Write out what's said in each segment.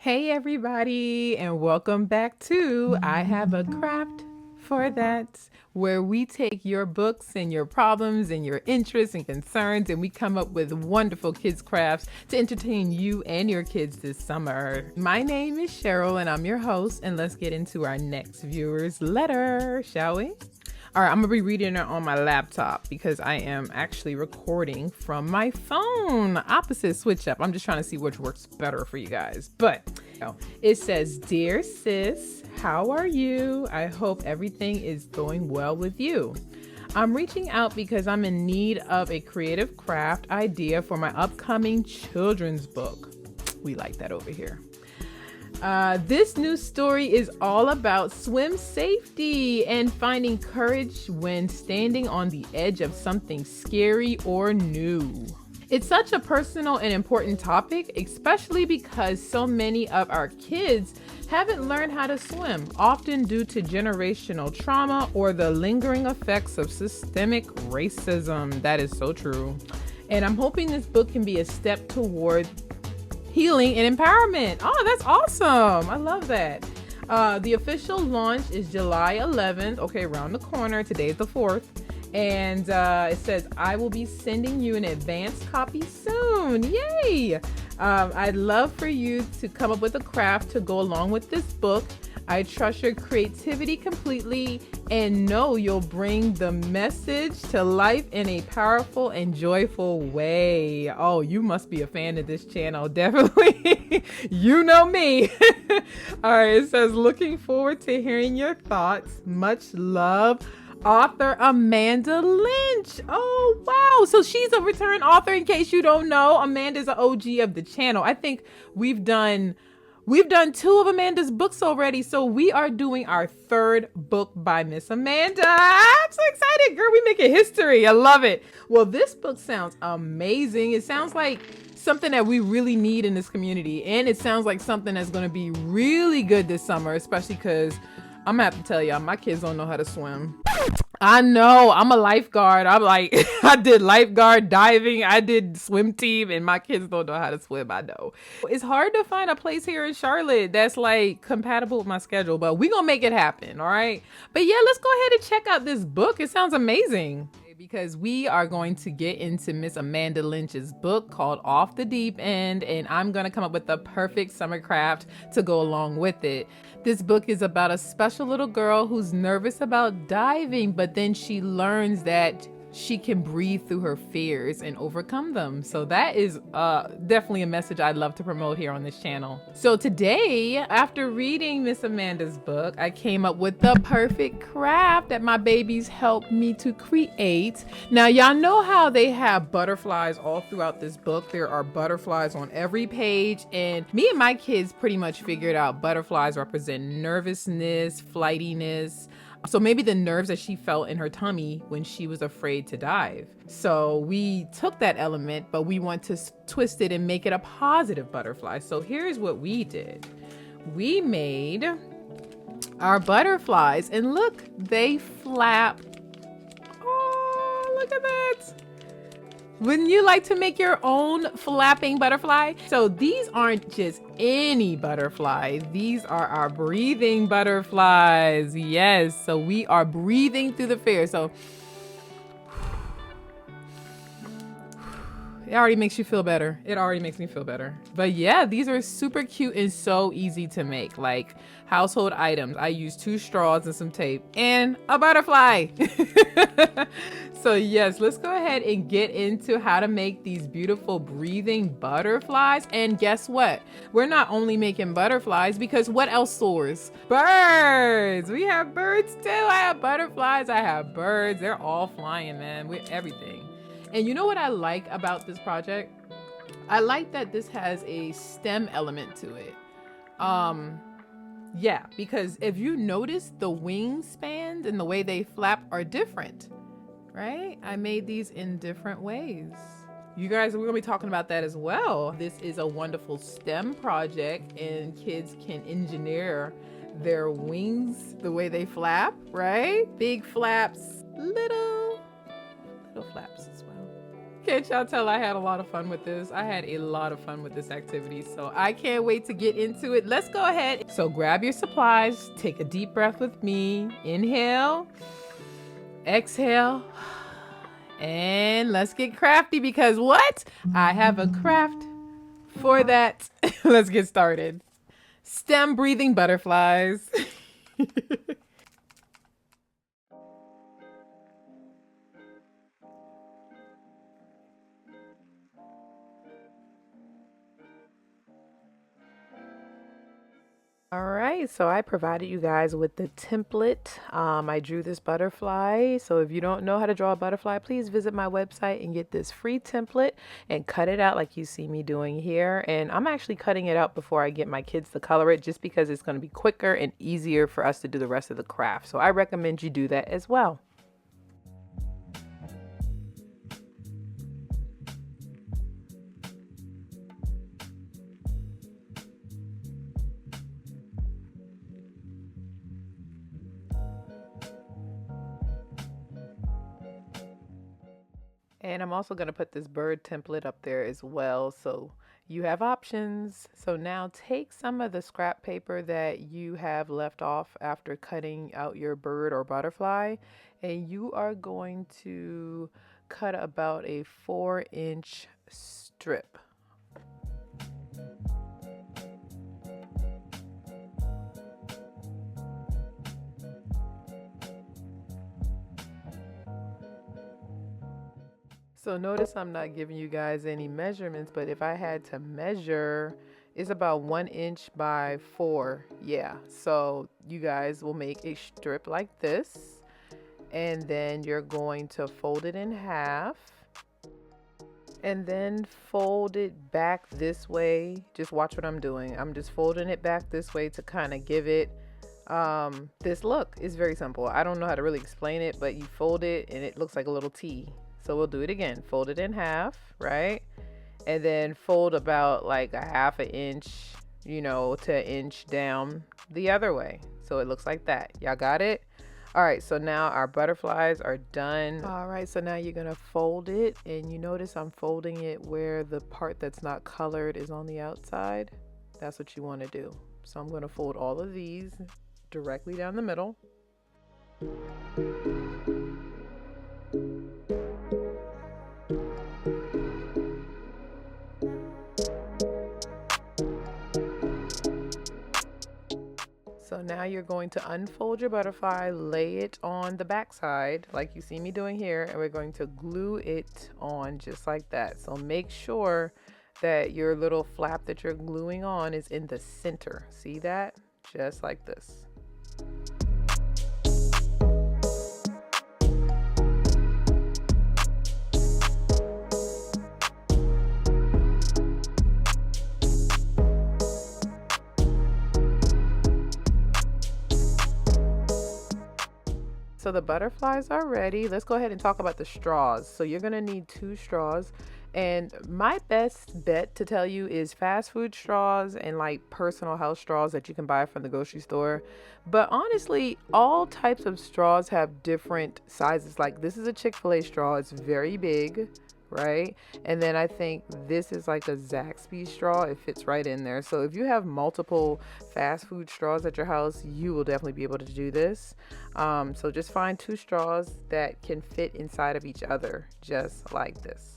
Hey everybody, and welcome back to I Have a Craft for That, where we take your books and your problems and your interests and concerns and we come up with wonderful kids crafts to entertain you and your kids this summer. My name is Cheryl and I'm your host, and let's get into our next viewer's letter, shall we? All right, I'm gonna be reading it on my laptop because I am actually recording from my phone. Opposite switch up. I'm just trying to see which works better for you guys. But it says, "Dear sis, how are you? I hope everything is going well with you. I'm reaching out because I'm in need of a creative craft idea for my upcoming children's book." We like that over here. This new story is all about swim safety and finding courage when standing on the edge of something scary or new. It's such a personal and important topic, especially because so many of our kids haven't learned how to swim, often due to generational trauma or the lingering effects of systemic racism. That is so true. And I'm hoping this book can be a step toward healing and empowerment. Oh, that's awesome. I love that. The official launch is July 11th. Okay, around the corner. Today is the 4th. And it says, "I will be sending you an advanced copy soon." Yay! I'd love for you to come up with a craft to go along with this book. I trust your creativity completely and know you'll bring the message to life in a powerful and joyful way. Oh, you must be a fan of this channel. Definitely. You know me. All right. It says, "Looking forward to hearing your thoughts. Much love. Author Amanda Lynch." Oh, wow. So she's a return author. In case you don't know, Amanda's an OG of the channel. I think we've done 2 of Amanda's books already. So we are doing our 3rd book by Miss Amanda. I'm so excited, girl. We making history. I love it. Well, this book sounds amazing. It sounds like something that we really need in this community. And it sounds like something that's going to be really good this summer, especially because I'm gonna have to tell y'all, my kids don't know how to swim. I know, I'm a lifeguard. I'm like, I did lifeguard diving, I did swim team, and my kids don't know how to swim. I know. It's hard to find a place here in Charlotte that's like compatible with my schedule, but we gonna make it happen, all right? But yeah, let's go ahead and check out this book. It sounds amazing. Because we are going to get into Miss Amanda Lynch's book called Off the Deep End, and I'm going to come up with the perfect summer craft to go along with it. This book is about a special little girl who's nervous about diving, but then she learns that she can breathe through her fears and overcome them. So that is definitely a message I'd love to promote here on this channel. So today, after reading Miss Amanda's book, I came up with the perfect craft that my babies helped me to create. Now, y'all know how they have butterflies all throughout this book. There are butterflies on every page, and me and my kids pretty much figured out butterflies represent nervousness, flightiness. So maybe the nerves that she felt in her tummy when she was afraid to dive. So we took that element, but we want to twist it and make it a positive butterfly. So here's what we did. We made our butterflies, and look, they flap. Oh, look at that. Wouldn't you like to make your own flapping butterfly? So these aren't just any butterfly. These are our breathing butterflies. Yes, so we are breathing through the fear. So it already makes you feel better. It already makes me feel better. But yeah, these are super cute and so easy to make. Like household items. I use 2 straws and some tape and a butterfly. So yes, let's go ahead and get into how to make these beautiful breathing butterflies. And guess what? We're not only making butterflies, because what else soars? Birds. We have birds too. I have butterflies. I have birds. They're all flying, man. With everything. And you know what I like about this project? I like that this has a STEM element to it. Yeah, because if you notice, the wingspans and the way they flap are different, right? I made these in different ways. You guys, we're gonna be talking about that as well. This is a wonderful STEM project, and kids can engineer their wings the way they flap, right? Big flaps, little flaps as well. Can't y'all tell I had a lot of fun with this? I had a lot of fun with this activity, so I can't wait to get into it. Let's go ahead. So grab your supplies, take a deep breath with me. Inhale, exhale, and let's get crafty because what? I have a craft for that. Let's get started. Stem breathing butterflies. All right, so I provided you guys with the template. I drew this butterfly. So if you don't know how to draw a butterfly, please visit my website and get this free template and cut it out like you see me doing here. And I'm actually cutting it out before I get my kids to color it just because it's going to be quicker and easier for us to do the rest of the craft. So I recommend you do that as well. And I'm also going to put this bird template up there as well, so you have options. So now take some of the scrap paper that you have left off after cutting out your bird or butterfly, and you are going to cut about a 4-inch strip. So notice I'm not giving you guys any measurements, but if I had to measure, it's about 1 inch by 4. Yeah, so you guys will make a strip like this, and then you're going to fold it in half, and then fold it back this way. Just watch what I'm doing. I'm just folding it back this way to kind of give it this look. It's very simple. I don't know how to really explain it, but you fold it and it looks like a little T. So we'll do it again. Fold it in half, right? And then fold about like a 1/2 inch, to 1 inch down the other way. So it looks like that. Y'all got it? All right, so now our butterflies are done. All right, so now you're gonna fold it, and you notice I'm folding it where the part that's not colored is on the outside. That's what you wanna do. So I'm gonna fold all of these directly down the middle. So now you're going to unfold your butterfly, lay it on the back side like you see me doing here, and we're going to glue it on just like that. So make sure that your little flap that you're gluing on is in the center. See that? Just like this. So the butterflies are ready. Let's go ahead and talk about the straws. So you're gonna need 2 straws. And my best bet to tell you is fast food straws and like personal health straws that you can buy from the grocery store. But honestly, all types of straws have different sizes. Like this is a Chick-fil-A straw. It's very big, right? And then I think this is like a Zaxby straw. It fits right in there. So if you have multiple fast food straws at your house, you will definitely be able to do this. So just find 2 straws that can fit inside of each other, just like this.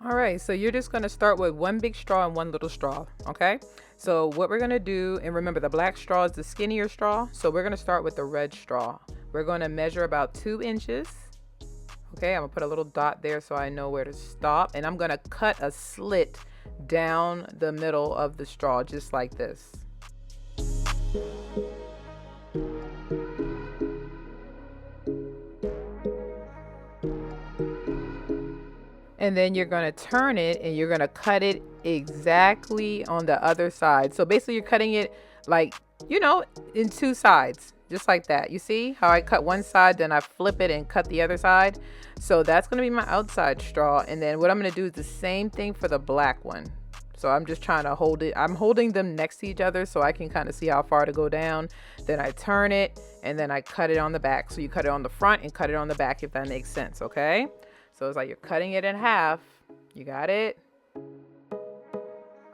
All right, so you're just gonna start with 1 big straw and 1 little straw, okay? So what we're gonna do, and remember the black straw is the skinnier straw, so we're gonna start with the red straw. We're gonna measure about 2 inches. Okay, I'm gonna put a little dot there so I know where to stop, and I'm gonna cut a slit down the middle of the straw, just like this. And then you're going to turn it and you're going to cut it exactly on the other side. So basically you're cutting it like, in 2 sides, just like that. You see how I cut one side, then I flip it and cut the other side. So that's going to be my outside straw. And then what I'm going to do is the same thing for the black one. So I'm just trying to hold it. I'm holding them next to each other so I can kind of see how far to go down. Then I turn it and then I cut it on the back. So you cut it on the front and cut it on the back, if that makes sense. Okay. So it's like you're cutting it in half. You got it?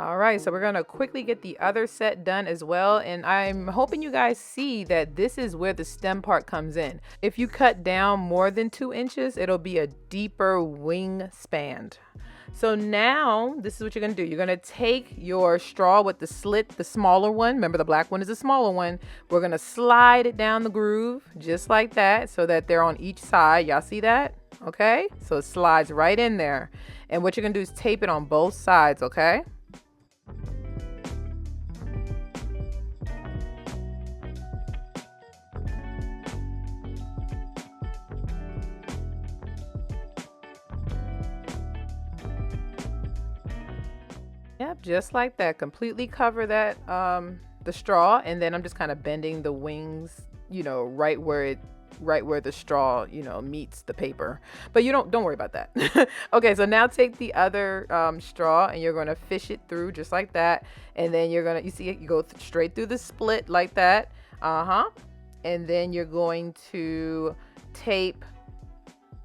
All right, so we're gonna quickly get the other set done as well. And I'm hoping you guys see that this is where the stem part comes in. If you cut down more than 2 inches, it'll be a deeper wingspan. So now this is what you're gonna do. You're gonna take your straw with the slit, the smaller one. Remember, the black one is the smaller one. We're gonna slide it down the groove just like that so that they're on each side. Y'all see that? Okay, so it slides right in there. And what you're gonna do is tape it on both sides, okay? Yep, just like that. Completely cover that the straw, and then I'm just kind of bending the wings, you know, right where the straw, you know, meets the paper. But you don't worry about that. Okay, so now take the other straw and you're going to fish it through just like that, and then you're gonna, you see it, you go straight through the split like that. And then you're going to tape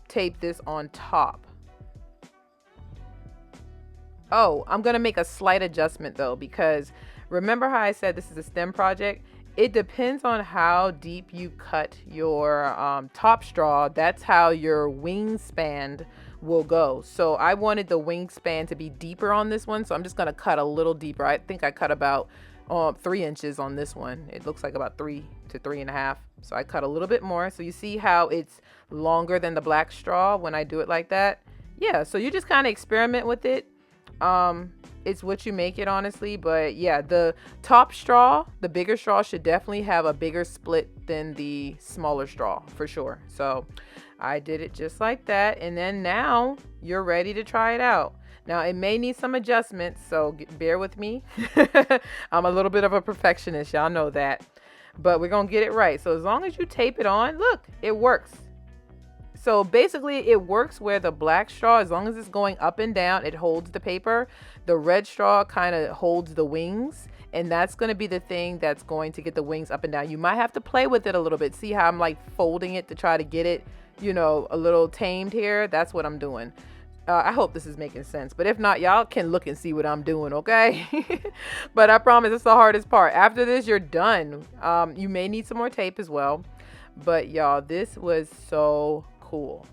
this on top. Oh, I'm going to make a slight adjustment though, because remember how I said this is a stem project? It depends on how deep you cut your top straw. That's how your wingspan will go. So I wanted the wingspan to be deeper on this one. So I'm just going to cut a little deeper. I think I cut about 3 inches on this one. It looks like about 3 to 3.5. So I cut a little bit more. So you see how it's longer than the black straw when I do it like that? Yeah, so you just kind of experiment with it. It's what you make it, honestly. But yeah, the top straw, the bigger straw, should definitely have a bigger split than the smaller straw for sure. So I did it just like that, and then now you're ready to try it out. Now it may need some adjustments, so bear with me. I'm a little bit of a perfectionist, y'all know that, but we're gonna get it right. So as long as you tape it on, look, it works. So basically it works where the black straw, as long as it's going up and down, it holds the paper. The red straw kind of holds the wings, and that's going to be the thing that's going to get the wings up and down. You might have to play with it a little bit. See how I'm like folding it to try to get it, you know, a little tamed here? That's what I'm doing. I hope this is making sense, but if not, y'all can look and see what I'm doing, okay? But I promise it's the hardest part. After this, you're done. You may need some more tape as well, but y'all, this was so cool.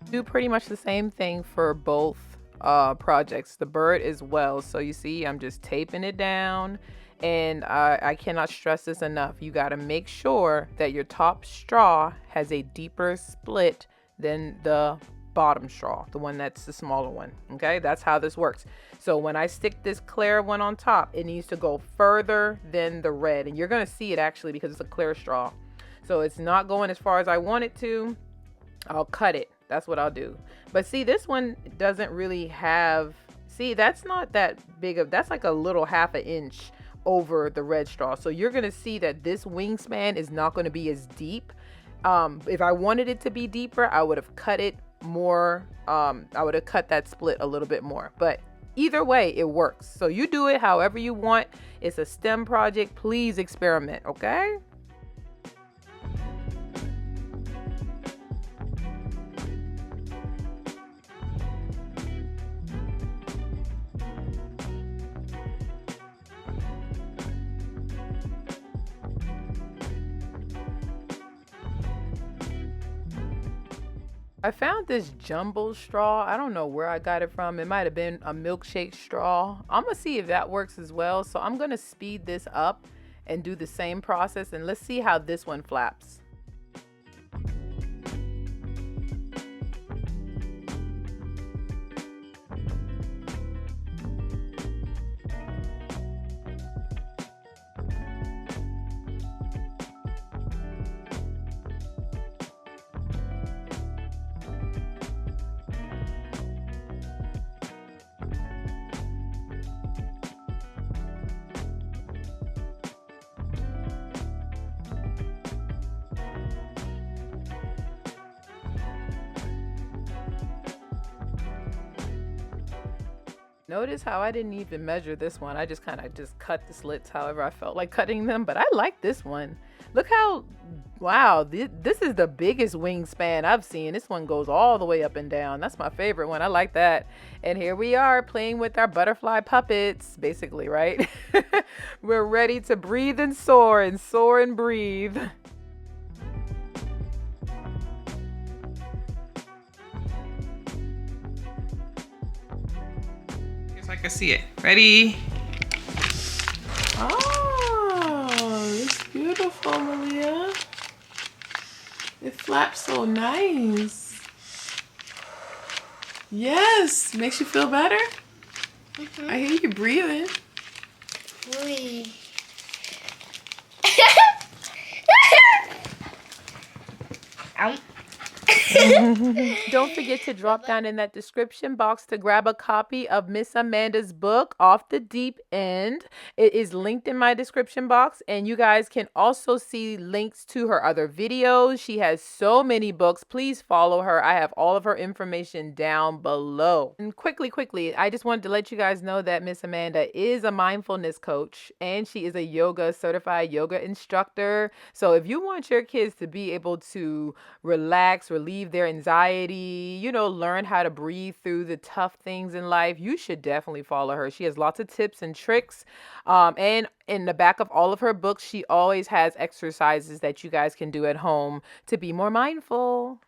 Do pretty much the same thing for both projects, the bird as well. So you see, I'm just taping it down, and I cannot stress this enough. You got to make sure that your top straw has a deeper split than the bottom straw, the one that's the smaller one. Okay, that's how this works. So when I stick this clear one on top, it needs to go further than the red, and you're going to see it actually because it's a clear straw. So it's not going as far as I want it to. I'll cut it. That's what I'll do. But see, this one doesn't really have, see, that's not that big of, that's like a little 1/2 inch over the red straw. So you're going to see that this wingspan is not going to be as deep. If I wanted it to be deeper, I would have cut it more. I would have cut that split a little bit more, but either way, it works. So you do it however you want. It's a STEM project. Please experiment. Okay. I found this jumbo straw. I don't know where I got it from. It might have been a milkshake straw. I'm gonna see if that works as well. So I'm gonna speed this up and do the same process, and let's see how this one flaps. Notice how I didn't even measure this one. I just kind of just cut the slits however I felt like cutting them, but I like this one. Look how, wow, this is the biggest wingspan I've seen. This one goes all the way up and down. That's my favorite one. I like that. And here we are playing with our butterfly puppets, basically, right? We're ready to breathe and soar and breathe. So I can see it. Ready? Oh, it's beautiful, Malia. It flaps so nice. Yes, makes you feel better? Mm-hmm. I hear you breathing. Wee. Don't forget to drop down in that description box to grab a copy of Miss Amanda's book, Off the Deep End. It is linked in my description box, and you guys can also see links to her other videos. She has so many books. Please follow her. I have all of her information down below. And quickly, I just wanted to let you guys know that Miss Amanda is a mindfulness coach, and she is a certified yoga instructor. So if you want your kids to be able to relax, relieve their anxiety, learn how to breathe through the tough things in life, you should definitely follow her. She has lots of tips and tricks. And in the back of all of her books, she always has exercises that you guys can do at home to be more mindful.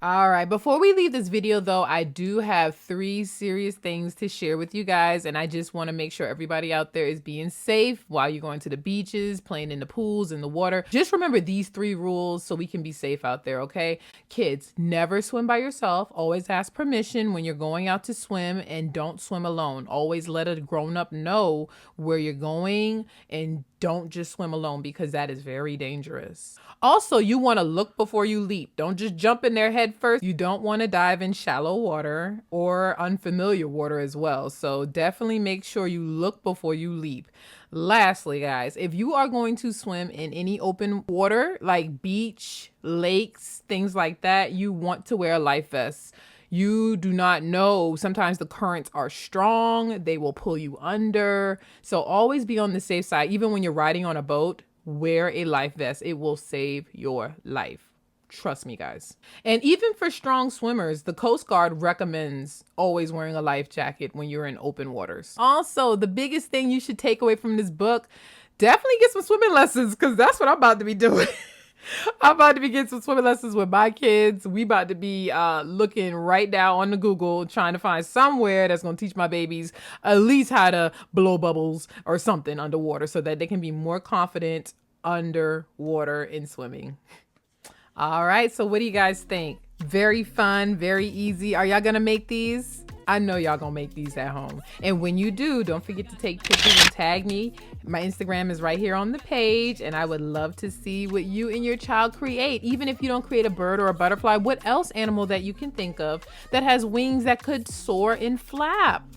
All right, before we leave this video though, I do have 3 serious things to share with you guys, and I just want to make sure everybody out there is being safe while you're going to the beaches, playing in the pools, in the water. Just remember these 3 rules so we can be safe out there, okay? Kids, never swim by yourself. Always ask permission when you're going out to swim, and don't swim alone. Always let a grown-up know where you're going, and don't just swim alone because that is very dangerous. Also, you want to look before you leap. Don't just jump in their head first. You don't want to dive in shallow water or unfamiliar water as well. So definitely make sure you look before you leap. Lastly, guys, if you are going to swim in any open water like beach, lakes, things like that, you want to wear a life vest. You do not know. Sometimes the currents are strong. They will pull you under. So always be on the safe side. Even when you're riding on a boat, wear a life vest. It will save your life. Trust me, guys. And even for strong swimmers, the Coast Guard recommends always wearing a life jacket when you're in open waters. Also, the biggest thing you should take away from this book, definitely get some swimming lessons, because that's what I'm about to be doing. I'm about to be getting some swimming lessons with my kids. We about to be looking right now on the Google, trying to find somewhere that's going to teach my babies at least how to blow bubbles or something underwater so that they can be more confident underwater in swimming. All right, so what do you guys think? Very fun, very easy. Are y'all going to make these? I know y'all gonna make these at home. And when you do, don't forget to take pictures and tag me. My Instagram is right here on the page, and I would love to see what you and your child create. Even if you don't create a bird or a butterfly, what else animal that you can think of that has wings that could soar and flap?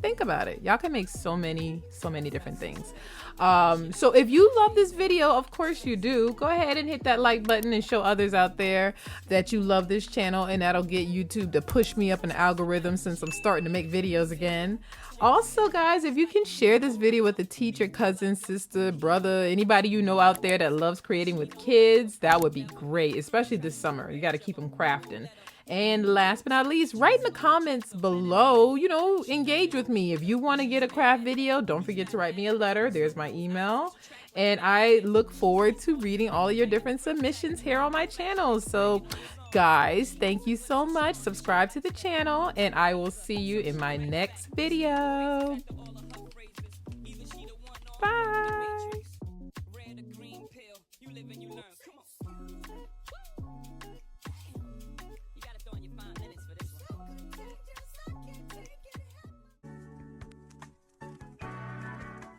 Think about it. Y'all can make so many different things. So if you love this video, of course you do, go ahead and hit that like button and show others out there that you love this channel, and that'll get YouTube to push me up an algorithm since I'm starting to make videos again. Also, guys, if you can share this video with a teacher, cousin, sister, brother, anybody you know out there that loves creating with kids, that would be great, especially this summer. You got to keep them crafting. And last but not least, write in the comments below, engage with me. If you want to get a craft video, don't forget to write me a letter. There's my email. And I look forward to reading all of your different submissions here on my channel. So guys, thank you so much. Subscribe to the channel, and I will see you in my next video. Bye.